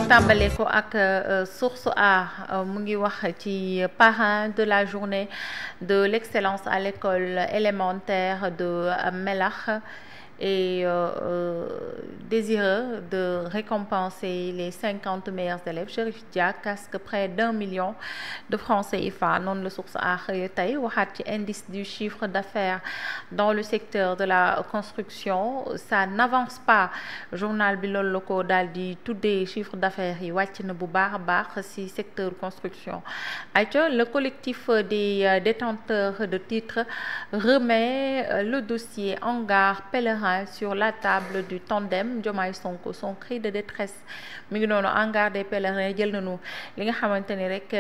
tàmbale ko ak source A mu ngi wax ci parrain de la journée de l'excellence à l'école élémentaire de Melax et désireux de récompenser les 50 meilleurs élèves. Chérif Dia casque près d'1 million de francs CFA noonu la source a xëy tey waxaat ci indice du chiffre d'affaires dans le secteur de la construction. Ça n'avance pas journal bi loolu la ko daal di tuddee chiffre d'affaires yi wàcc na bu baax a baax ci secteur construction. ayca le collectif des détenteurs de titres remet le dossier hangar pèlerin sur la table du tandem Diomaye Sonko. Son cri de détresse mi ngi noonu hangar des pèlerins jël nañu li nga xamante ni rek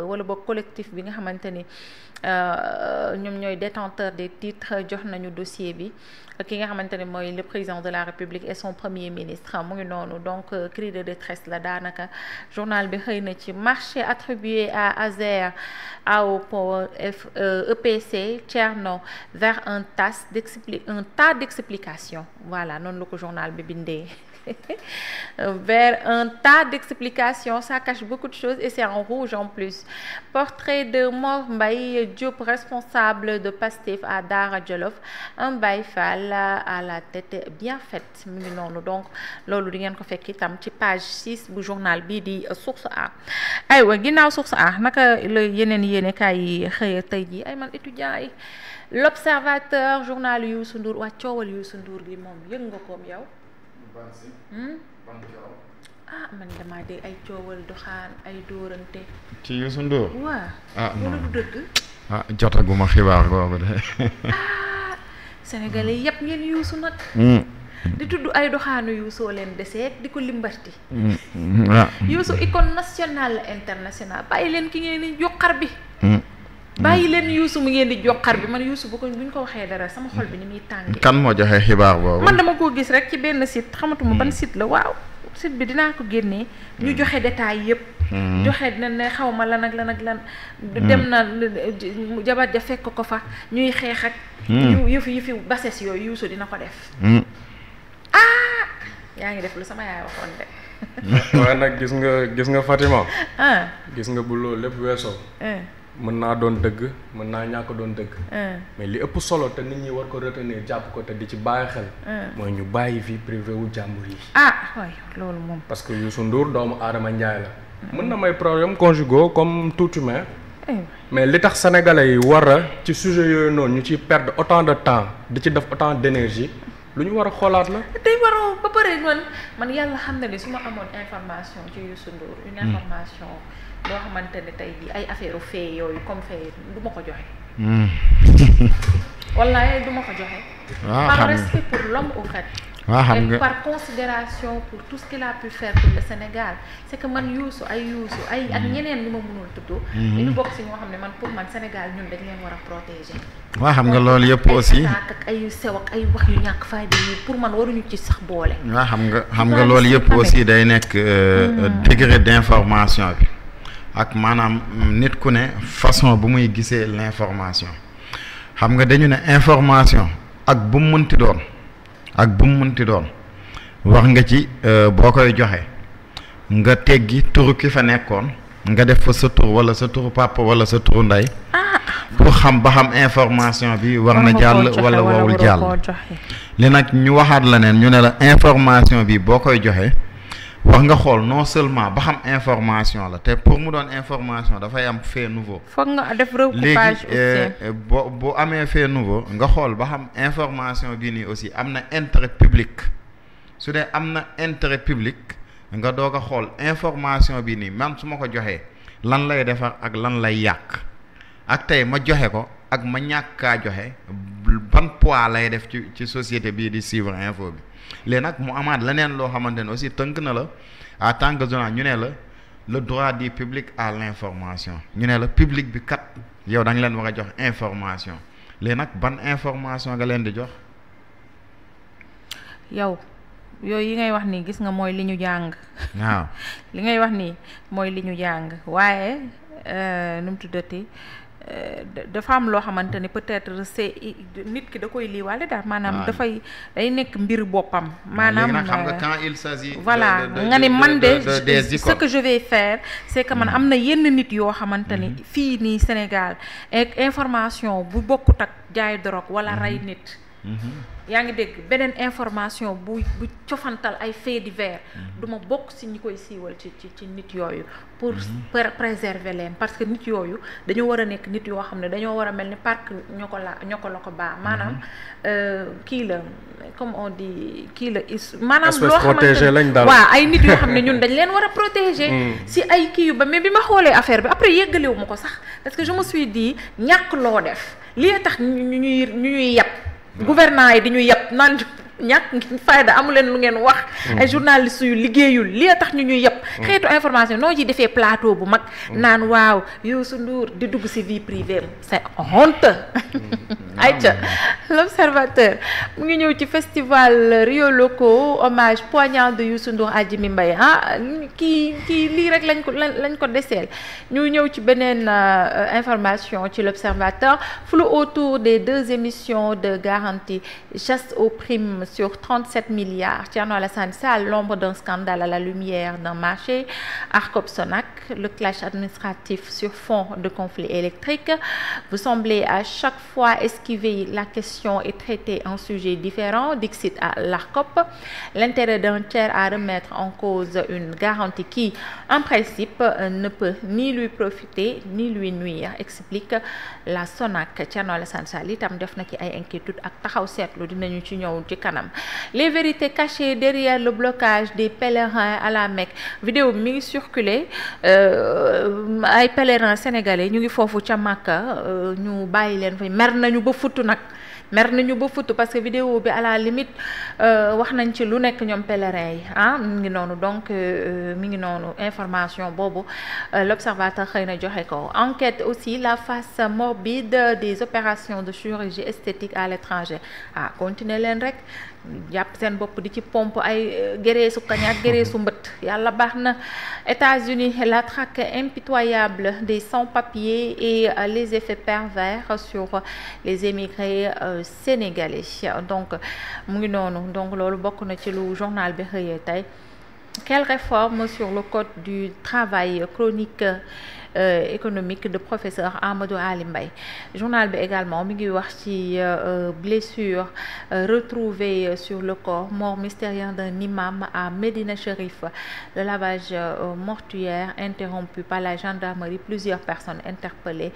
wala boog collectif bi nga xamante ni ñoom ñooy détenteur des titres jox nañu dossier bi ki nga xamante ne mooy le président de la République et son premier ministre mu ngi noonu donc cri de détresse la daanaka journal bi xëy na ci marché attribué à Azer AO EPC Thierno vers un tas d'explications voilà noonu la ko journal bi bindee vers un tas d'explications. Ça cache beaucoup de choses et c'est en rouge en plus. Portrait de Mor Mbaye Diop, responsable de Pastef à Dara Djolof, un Baye Fall à la tête bien faite mu ngi noonu donc loolu di ngeen ko fekk itam ci page 6 bu journal bii di Source A. aywa ginnaaw Source A naka la yeneen yéenekaay yi xëy tey jii ay man étudiant yi L'Observateur journal Youssou Ndour waa coowal Youssou Ndour gi moom yëg nga koom yow. Man damaa dégg ay coowal doxaan ay dóorante. ci Youssou Ndour. waaw wala du dëgg. jotaguma xibaar googu de. Sénégalais yëpp ngeen Youssou nag. di tudd ay doxaanu Youssou leen deseet di ko limbarti. Youssou icône nationale internationale bàyyi leen ki ngeen di joxar bi. bàyyi leen Youssou mu ngeen di joxar bi man Youssou buñ ko waxee dara sama xol bi ni muy tàngee. kan moo joxe xibaar boobu. man dama koo gis rek ci benn site xamatuma ban site la waaw site bi dinaa ko génnee ñu joxe détail yëpp. joxe na ne xaw ma lan ak lan ak lan. dem na jabar ja fekk ko fa ñuy xeex ak. yëfi bases yooyu Youssou dina ko def. yaa ngi def lu sama yaay waxoon de. waaye nag gis nga Fatima. gis nga bu loolu lépp weesoo. mën naa doon dëgg mën naa ñàkk doon dëgg. mais li ëpp solo te nit ñi war ko retenir jàpp ko te di ci bàyyi xel. mooy ñu bàyyi vie privée wu jàmbur yi. waay loolu moom. parce que Youssou Ndour doomu Adama Ndiaye la. mën na may problème conjugaux comme tout humain. mais li tax sénégalais yi war a ci sujet yooyu noonu ñu ciy perdre autant de temps di ci def autant d'énergie lu ñu war a xoolaat la. tey waroo ba pare man yàlla xam na ni su ma amoon information ci Youssou Ndour une information. boo xamante ne tey jii ay affaire fee yooyu comme fee du ma ko joxe. wallaay du ma ko joxe. par respect pour l'homme au fait. xam nga par considération pour tout ce qu'il a pu faire pour le Sénégal c'est que man Youssou ay ak ñeneen ñu ma mënul tudd. dañu bokk ci ñoo xam ne man pour man Sénégal ñun dañ leen war a protéger. xam nga loolu yëpp aussi ak ay sew ak ay wax yu ñàkk fayda yi pour man waruñu ci sax boole. xam nga loolu yëpp aussi day nekk degré d'information bi. ak maanaam nit ku ne façon bu muy gisee l'information xam nga dañu ne information ak bu mu mënti doon wax nga ci boo koy joxe nga teggi turu ki fa nekkoon nga def fa sa tur wala sa turu papa wala sa turu ndey pour xam ba xam information bi war na jàll wala warul jàll li nag ñu waxaat la neen ñu ne la information bi boo koy joxe wax nga xool non seulement ba xam information la te pour mu doon information dafay am fait nouveau. foog nga def recoupage léegi boo amee fait nouveau nga xool ba xam information bii nii aussi am na intérêt public su dee am na intérêt public nga doog a xool information bii nii man su ma ko joxee lan lay defar ak lan lay yàq ak tey ma joxe ko ak ma ñàkkaa joxe ban poids lay def ci société bii di suivre info bi. léegi nag mu amaat leneen loo xamante ne aussi tënk na la en tant que journal ñu ne la le droit du public à l'information ñu ne la public bi kat yow da nga leen war a jox information léegi nag ban information nga leen di jox. yow yooyu yi ngay wax nii gis nga mooy li ñu jàng. waaw li ngay wax nii mooy li ñu jàng waaye nu mu tuddati dafa am loo xamante ni peut-être c'est nit ki da koy liiwaale daal maanaam day nekk mbir boppam. maanaam léegi nag xam nga quand il s'agit voilà nga ni man de ce que je vais faire c'est que man am na yenn nit yoo xamante ni fii nii Sénégal information bu bokkut ak jaay drogue wala rey nit. yaa ngi dégg beneen information bu cofantal ay faits divers du ma bokk ci ñi koy siiwal ci nit yooyu pour préserver leen parce que nit yooyu dañoo war a nekk nit yoo xam ne dañoo war a mel ni parc ñoko la ko baa maanaam kii la comme on dit kii la maanaam loo xamante ne waaw ay nit yoo xam ne ñun dañ leen war a protéger ci ay kii yu ba mais bi ma xoolee affaire bi après yeggalewu ma ko sax parce que je me suis dit ñàkk loo def lii tax ñu ñuy yàpp gouvernants yi di ñu yàpp naan ñàkk fayda amu leen lu ngeen wax ay journalistes yu liggéeyul li tax ñu ñuy yàpp xeetu information noo ci defee plateau bu mag naan waaw Youssou Ndour di dugg ci vie privée c'est honte ayca l'Observateur mu ngi ñëw ci festival Rio Loco hommage poignant de Youssou Ndour à Jimi Mbaye kii lii rek lañ ko deseel ñu ñëw ci beneen information ci l'Observateur flou autour des 2 émissions de garantie chasse aux primes sur 37 milliards. Thierno Alassane Sall, l'ombre d'un scandale à la lumière d'un marché. Arcop-Sonac, le clash administratif sur fond de conflit électrique. Vous semblez à chaque fois esquiver la question et traiter un sujet différent. Dixit à l'Arcop. L'intérêt d'un tiers à remettre en cause une garantie qui, en principe, ne peut ni lui profiter ni lui nuire, explique la Sonac. Thierno Alassane Sall itam def na ci ay inquiétudes ak taxaw seetlu dinañu ci ñëw ci kanam. Les vérités cachées derrière le blocage des pèlerins à la Mecque vidéo bi mi ngi circulé ay pèlerins sénégalais ñu ngi foofu ca Makka ñu bàyyi leen fa mer nañu ba futtu parce que vidéo bi à la limite wax nañ ci lu nekk ñoom pèlerins yi mi ngi noonu donc mi ngi noonu information boobu l'Observateur xëy na joxe ko. Enquête aussi la face morbide des opérations de chirurgie esthétique à l'étranger continuer leen rek jàpp seen bopp di ci pompe ay géreesu kañ ak géreesu mbët yàlla baax na. États-Unis, la traque impitoyable des sans-papiers et les effets pervers sur les émigrés sénégalais donc mu ngi noonu donc loolu bokk na ci lu journal bi xëyee tey. Quelle réforme sur le code du travail chronique économique de professeur Amadou Ali Mbaye. Journal bi également mi ngi wax ci blessure retrouvée sur le corps, mort mystérieuse d'un imam à Médina Chérif, le lavage mortuaire interrompu par la gendarmerie, plusieurs personnes interpellées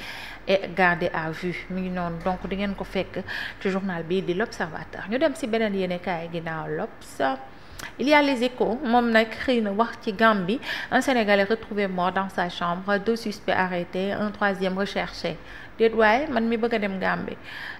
et gardées à vue. Mi ngi noonu donc di ngeen ko fekk ci journal bi di l'Observateur. Ñu dem ci beneen yéenekaay ginnaaw l'Obs. Il y a les Échos moom nag xëy na wax ci Gambie, un Sénégalais retrouvé mort dans sa chambre, 2 suspects arrêtés, un 3e recherché. déet waaye man mi bëgg a dem Gambie.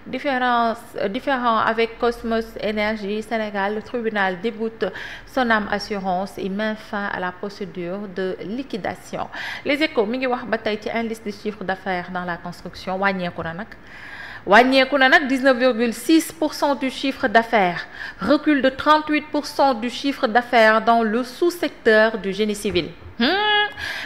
Différent avec Cosmos Énergie Sénégal, le tribunal déboute Sonam Assurance et met fin à la procédure de liquidation. Les Échos mi ngi wax ba tey ci indice de chiffre d'affaires dans la construction wàññeeku na nag 19,6% du chiffre d'affaires, recul de 38% du chiffre d'affaires dans le sous-secteur du génie civil.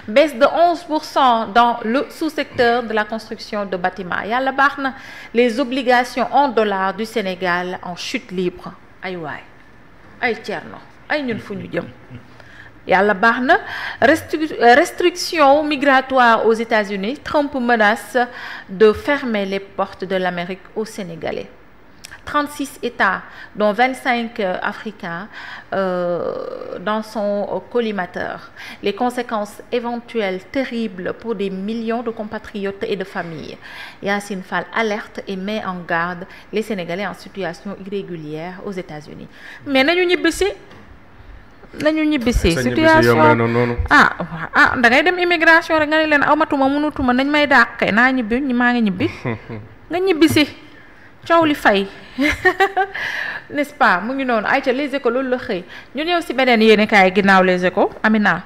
Baisse de 11% dans le sous-secteur de la construction de bâtiments. Yàlla baax na, les obligations en dollars du Sénégal en chute libre. Ay waay, ay Thierno, ay ñun fu ñu jëm. Yàlla baax na, restriction migratoire aux États-Unis. Trump menace de fermer les portes de l'Amérique aux Sénégalais. 36 États, dont 25 africains, dans son collimateur. Les conséquences éventuelles terribles pour des millions de compatriotes et de familles. Yassine Fall alerte et met en garde les Sénégalais en situation irrégulière aux États-Unis. Mais nañu ñibbisi situation da ngay dem immigration rek nga ne leen amatuma mënutuma nañ may dàqee naa ñibbi maa ngi ñibbi nga ñibbisi coow li fay n'est-ce pas mu ngi noonu ay ca les Échos loolu la xëy ñu ñëw ci beneen yéenekaay ginnaaw les Échos. Amina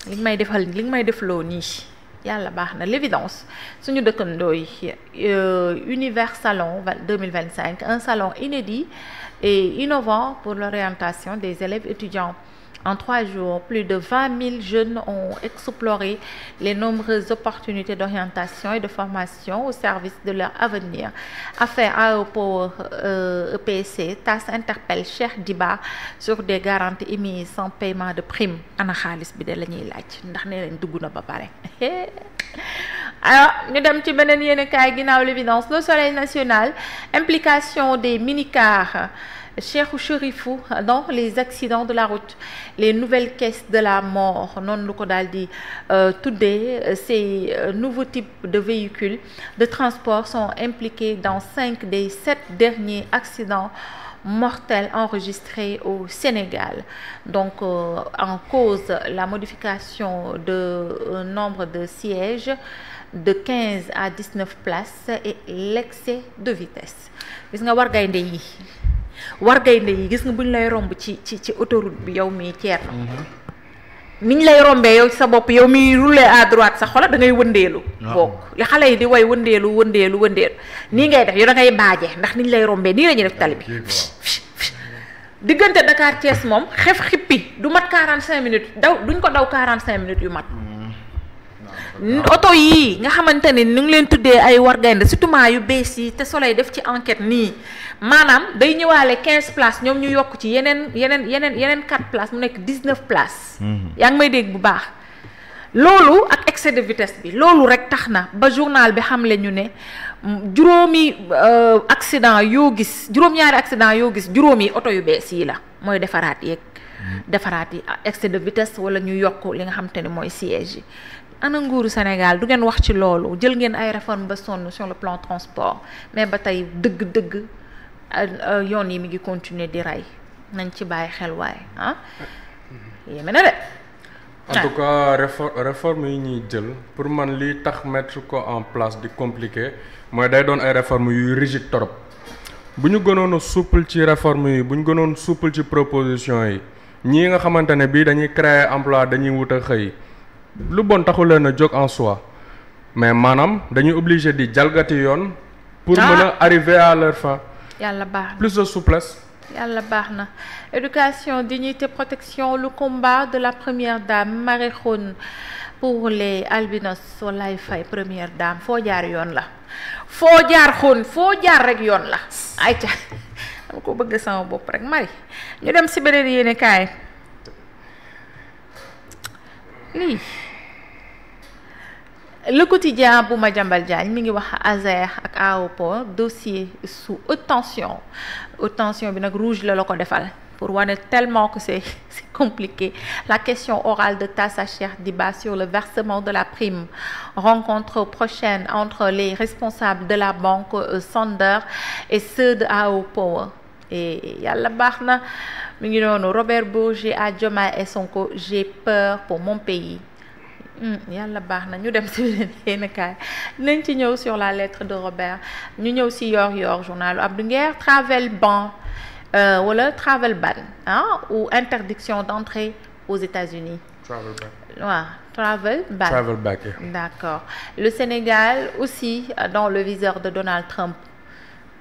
li nga may defloo nii yàlla baax na. L'évidence suñu dëkkandoo yi Univers Salon 2025, un salon inédit et innovant pour l'orientation des élèves étudiants. En 3 jours, plus de 20 000 jeunes ont exploré les nombreuses opportunités d'orientation et de formation au service de leur avenir. Affaire Aéroport EPC, TAS interpelle Cheikh Diba sur des garanties émises sans paiement de prime. Ana xaalis bi de la ñuy laaj ndax nee nañ dugg na ba pare. Alors ñu dem ci beneen yéenekaay ginnaaw l'évidence, le Soleil national, implication des minicars. Cheikh Chérifou dans les accidents de la route, les nouvelles caisses de la mort, noonu lu ko daal di tuddee. Ces nouveaux types de véhicules de transport sont impliqués dans 5 des 7 derniers accidents mortels enregistrés au Sénégal. Donc en cause la modification de nombre de sièges de 15 à 19 places et l'excès de vitesse. Gis nga war gaynde yi gis nga buñ lay romb ci autoroute bi yow mi Thierno niñ lay rombee yow ci sa bopp yow mi rouler à droite sa xola da ngay wëndeelu bokk li xale yi di way wëndeelu nii ngay def yow da ngay baaje ndax niñ lay rombee nii la ñuy def tali bi diggante Dakar Thiès moom xef xippi du mat 45 minutes duñ ko daw 45 minutes yu mat. oto yii nga xamante ne ñu ngi leen tuddee ay wargaynde surtout yu bees yi te Soleil def ci enquête nii maanaam day ñëwaale 15 places ñoom ñu yokk ci yeneen 4 places mu nekk 19 places. yaa ngi may dégg bu baax. loolu ak excès de vitesse bi loolu rek tax na ba journal bi xamle ñu ne juróomi accident yoo gis juróom-ñaari accident yoo gis juróomi oto yu bees yi la mooy defaraat yi excès de vitesse wala ñu yokk li nga xamante ne mooy siège yi. ana nguuru Sénégal du ngeen wax ci loolu jël ngeen ay réforme ba sonn sur le plan transport mais ba tey dëgg-dëgg yoon yi mi ngi continuer di rey nañ ci bàyyi xel waaye yéeme na de. en tout cas réforme yi ñuy jël pour man li tax mettre ko en place di compliqué mooy day doon ay réforme yu rigide trop bu ñu gënoon a souple ci réforme yi bu ñu gënoon souple ci proposition yi ñii nga xamante ne bii dañuy créer emploi dañuy wut a xëy. lu bon taxul leen a jóg en soi mais maanaam dañuy obligé di jalgati yoon pour mën a arriver à leur fin. yàlla baax na plus de souplesse. yàlla baax na éducation dignité protection le combat de la première dame Marie Khone pour les albinos Wallaay Faye première dame foo jaar yoon la foo jaar Khone foo jaar rek yoon la ayca dama ko bëgg sama bopp rek Marie ñu dem si beneen yéene kaay lii le quotidien bu Madiambal Diagne mi ngi wax ASER ak aéroport dossier sous haute tension bi nag rouge la ko defal pour wane tellement que c'est compliqué. La question orale de TAS à Cheikh Diba sur le versement de la prime, rencontre prochaine entre les responsables de la banque Sander et ceux de AO et yàlla baax na mi ngi noonu Robert Bourgi à Diomaye et Sonko, j'ai peur pour mon pays. Yàlla baax na ñu dem si yenn kaay nañ ci ñëw sur la lettre de Robert ñu ñëw si yor journal Abdou Nguer travel ban wala travel ban ou interdiction d'entrée aux États-Unis. Travel ban. waaw travel ban. Travel back. D'accord. Le Sénégal aussi dans le viseur de Donald Trump.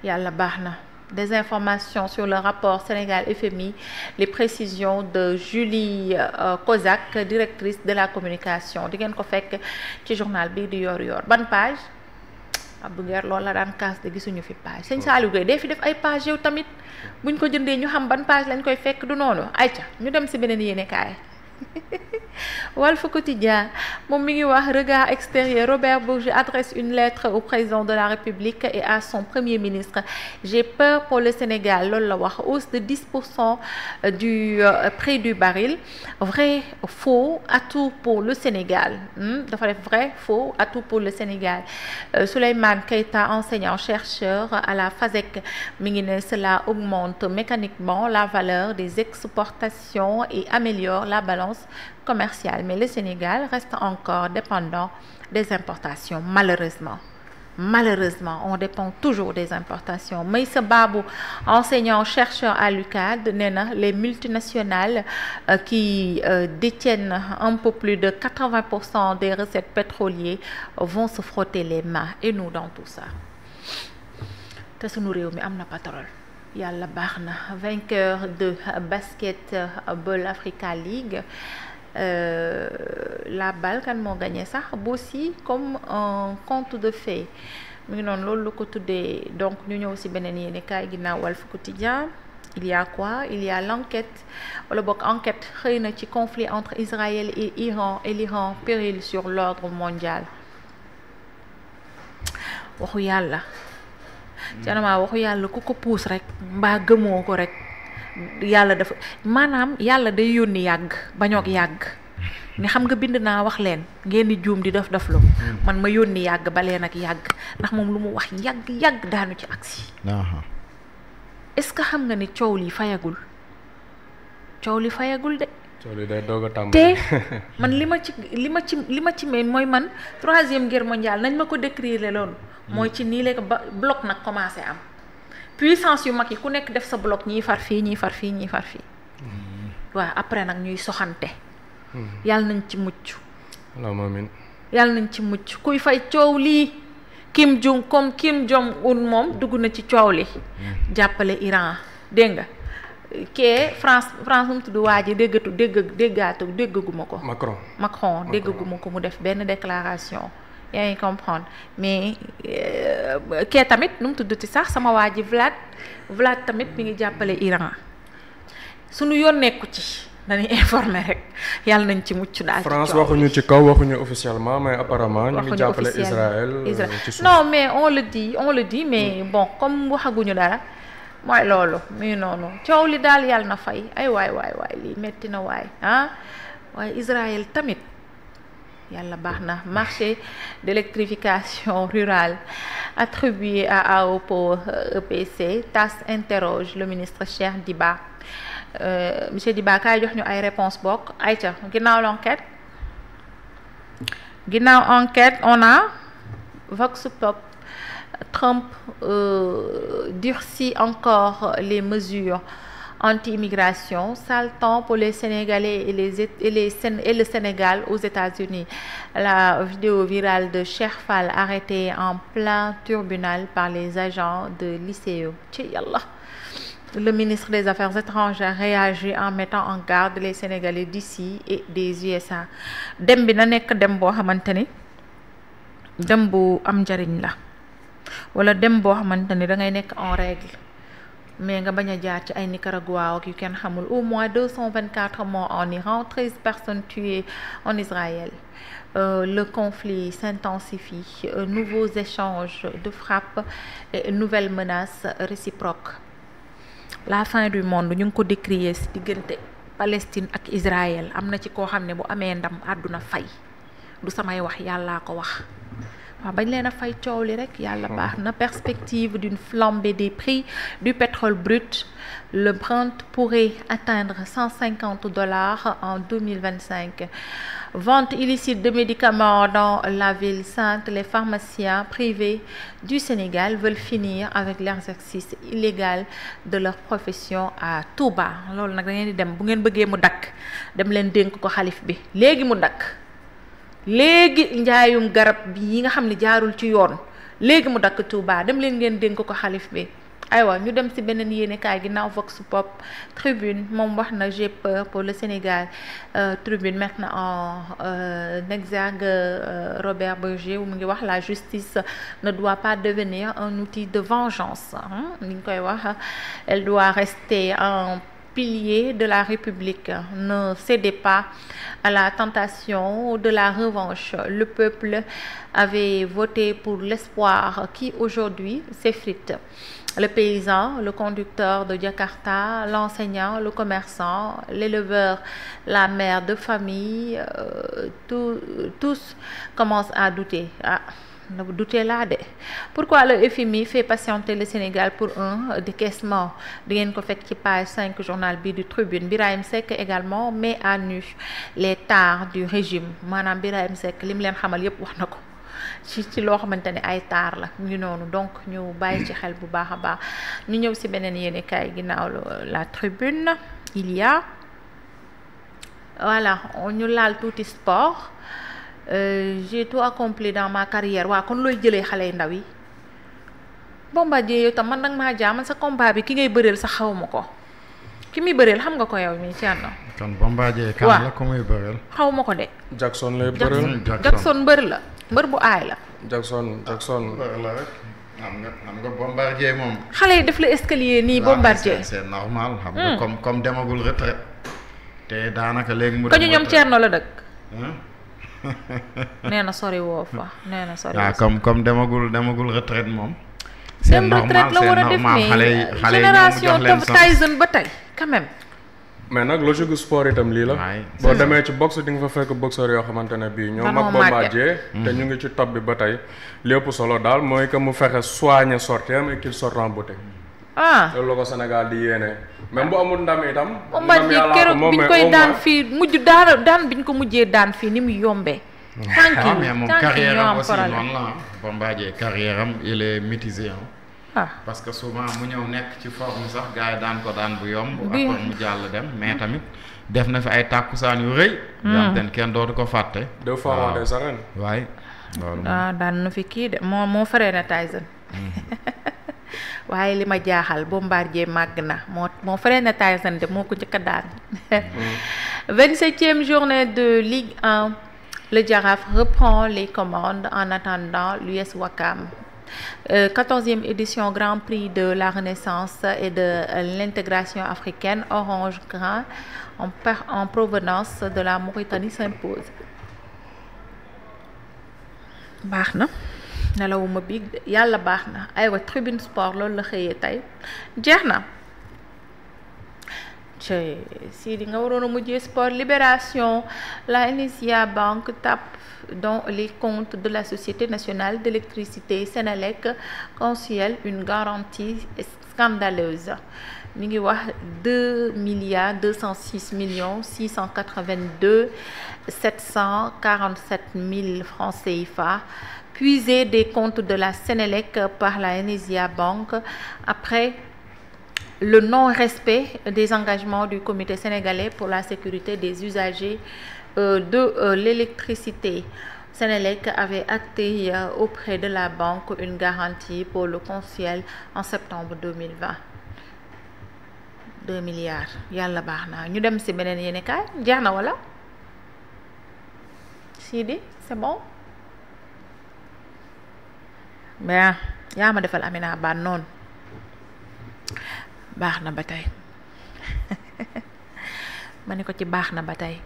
Yàlla baax na. Des informations sur le rapport Sénégal-FMI, les précisions de Julie Kozak, directrice de la communication. Di ngeen ko fekk ci journal bi di yor ban page Abdou Nguer loolu la daan kaas de gisuñu fi page sëñ Saliou Gueye dee fi def ay page yow tamit buñ ko jëndee ñu xam ban page lañ koy fekk du noonu ayca ñu dem si beneen yéenekaay Walf Quotidien moom mi ngi wax regard extérieur. Robert Bourgi adresse une lettre au président de la République et à son premier ministre. J'ai peur pour le Sénégal loolu la wax hausse de 10% du prix du baril. Vrai faux atout pour le Sénégal dafa def vrai faux atout pour le Sénégal. Souleymane Keita enseignant chercheur à la FASEC mi ngi ne cela augmente mécaniquement la valeur des exportations et améliore la balance commerciale, mais le Sénégal reste encore dépendant des importations malheureusement, on dépend toujours des importations. Meïssa Babou, enseignant chercheur à l'UCAD, nee na les multinationales qui détiennent un peu plus de 80% des recettes pétrolières vont se frotter les mains et nous dans tout ça te sunu réew mi am na pétrole yàlla baax na. Vainqueur de Basketball Africa League. La balle kan moo gagné sax Bossy comme un conte de fées mu ngi noonu loolu la ko tuddee. Donc ñu ñëw ci beneen yéenekaay ginnaaw Walf Quotidien. Il y a quoi? Il y a l'enquête wala boog enquête xëy na ci conflit entre Israël et Iran et l'Iran péril sur l'ordre mondial. waxu yàlla canama waxu yàlla ku ko puus rek mbaa gëmoo ko rek yàlla dafa maanaam yàlla day yónni yàgg bañoog yàgg ni xam nga bind naa wax leen ngeen di juum di def lu man ma yónni yàgg ba leen ak yàgg ndax moom lu mu wax yàgg daanu ci agsi. Est-ce que xam nga ni coow li fayagul de. coow li day doog a tàmbali te man li ma ci mooy man 3e guerre mondiale nañ ma ko décrire loolu. mooy ci nii léegi ba bloc nag commencé am. puissance yu mag yi ku nekk def sa bloc ñii far fii. waaw après nag ñuy soxante. yàlla nañ ci mucc. amiin. yàlla nañ ci mucc kuy fay coow lii. Kim Jong-un moom dugg na ci coow li. jàppale Iran dégg nga kee France mu tudd waa ji déggaguma ko. Macron déggaguma ko mu def benn déclaration. yaa ngi comprendre mais kee tamit nu mu tuddati sax sama waa ji Vlad tamit mi ngi jàppale Iran suñu yoon nekku ci. dañuy informer rek yàlla nañ ci mucc daal. France waxuñu ci kaw waxuñu officiellement mais apparemment ñu ngi jàppale Israël ci suuf. non mais on le dit mais bon comme waxaguñu dara mooy loolu muy noonu coow li daal yàlla na fay ay waay lii metti na waay waaye Israël tamit yàlla baax na. Marché d'électrification rurale attribué à AOPO EPC. TAS interroge le ministre Cheikh Diba. Monsieur Diba kaay jox ñu ay réponse bokk ayca ginnaaw enquête on a Vox Pop. Trump durcit encore les mesures anti-immigration, sale temps pour les Sénégalais et le Sénégal aux États-Unis. La vidéo virale de Cheikh Fall arrêté en plein tribunal par les agents de l'ICE. Ci Yàlla. Le ministre des Affaires étrangères réagit en mettant en garde les Sénégalais d'ici et des USA. Dem bi na nekk dem boo xamante ni dem bu am njariñ la wala dem boo xamante ni da ngay nekk en règle mais nga bañ a jaar ci ay Nicaragua ak yu kenn xamul. Au moins 224 morts en Iran, 13 personnes tuées en Israël. Le conflit s'intensifie, nouveaux échanges de frappes et nouvelles menaces réciproques. La fin du monde ñu ngi ko décrier ci diggante Palestine ak Israël. Am na ci koo xam ne bu amee ndam àdduna fay du samay wax yàllaa ko wax. waaw bañ leen a fay coow li rek yàlla baax na. Perspective d'une flambée des prix du pétrole brut. Le Brent pourrait atteindre $150 en 2025. Vente illicite de médicaments dans la ville sainte. Les pharmaciens privés du Sénégal veulent finir avec l'exercice illégal de leur profession à Touba. Loolu nag da ngeen di dem bu ngeen bëggee mu dakk dem leen dénk ko xalif bi léegi mu dakk. léegi njaayum garab bi yi nga xam ne jaarul ci yoon léegi mu dakk Touba dem leen ngeen dénk ko xalif bi. aywa ñu dem ci beneen yéenekaay ginnaaw Vox Pop. Tribune moom wax na j'ai peur pour le Sénégal. Tribune mettre na en exergue Robert Berger mu ngi wax la justice ne doit pas devenir un outil de vengeance ni ñu koy wax. Elle doit rester un pilier de la République. Ne cédez pas à la tentation de la revanche. Le peuple avait voté pour l'espoir qui aujourd'hui s'effrite. Le paysan, le conducteur de Jakarta, l'enseignant, le commerçant, l'éleveur, la mère de famille, tous commencent à douter. Douter là de. Pourquoi le FMI fait patienter le Sénégal pour un décaissement? Di ngeen ko fekk ci page 5 journal bi du Tribune. Birahim Seck également met à nu les tares du régime. Maanaam Birahim Seck li mu leen xamal yépp wax na ko ci loo xamante ne ay taar la ñu noonu donc ñu bàyyi ci xel bu baax a baax. ñu ñëw ci beneen yéenekaay ginnaaw la Tribune. Il y a voilà ñu laal tuuti sport. J'ai tout accompli dans ma carrière. Waa kon looy jëlee xale yu ndaw yi Bombardier yow tam man nag maa jaaman sa combat bi ki ngay bëreel sa xaw ma ko ki muy bëreel xam nga ko yow mii Thierno. kon Bombardier kan la ko muy bëreel. xaw ma ko de. Jackson lay bëreel. Jackson mbër la mbër bu aay la. Jackson mbër la rek. xam nga Bombardier moom. xale yi def la escalier nii Bombardier. c'est normal xam nga comme demagul retraite. te daanaka léegi mu. ko ñu ñoom Thierno la dëkk. nee na sori woo fa nee na sori. waaw comme demagul retraite moom. c'est normal la war a def mais génération Tyson ba tey quand même. mais nag logique sport itam lii la. boo demee ci boxe di nga fa fekk boxeur yoo xamante ne bii ñoo mag Bombardier te ñu ngi ci top bi ba tey lépp solo daal mooy que mu fexe soigner sortem et qu'il sorte en beauté. loolu la ko Sénégal di yéene même bu amul ndam itam. Bombardier keroog biñ koy daan fii mujj daan biñ ko mujjee daan fii ni mu yombee. mais moom carrière am aussi noonu la Bombardier carrière am il est mitigé parce que souvent mu ñëw nekk ci forme sax gars yi daan ko daan bu yomb. après mu jàll dem mais tamit def na fi ay tàkkusaan yu rëy. yoo xam kenn dootu ko fàtte. 2 fois roi des arènes. waay loolu daan na fi kii de moo faree na Tyson. waaye li ma jaaxal Bombardier màgg na moo faree na Tyson de moo ko njëkk a daan. 27e journée de Ligue 1 le Jaraaf reprend les commandes en attendant l'US Ouakam. 14e édition Grand Prix de la Renaissance et de l'intégration africaine Orange Grand en provenance de la Mauritanie s'impose. baax na nelawuma biig yàlla baax na aywa Tribune Sport loolu la xëyee tey jeex na si di nga waroon a mujjee sport Libération la NSIA Banque tape dans les comptes de la Société nationale d'électricité Sénélec conçuelle une garantie scandaleuse mi ngi wax 2,682,747 francs CFA puisés des comptes de la Sénélec par la NSIA Banque après le non-respect des engagements du Comité sénégalais pour la sécurité des usagers de l'électricité. Sénélec avait acté auprès de la banque une garantie pour le conçuel en septembre 2020. 2 milliards yàlla baax na ñu dem ci beneen yéene kaay jeex na wala Sidi c'est bon bien yaa ma defal Amina Ba noonu baax na ba tey ma ne ko ci baax na ba tey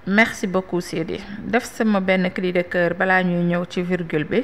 merci beaucoup Sidi def sama benn cri de cœur balaa ñuy ñëw ci virgule bi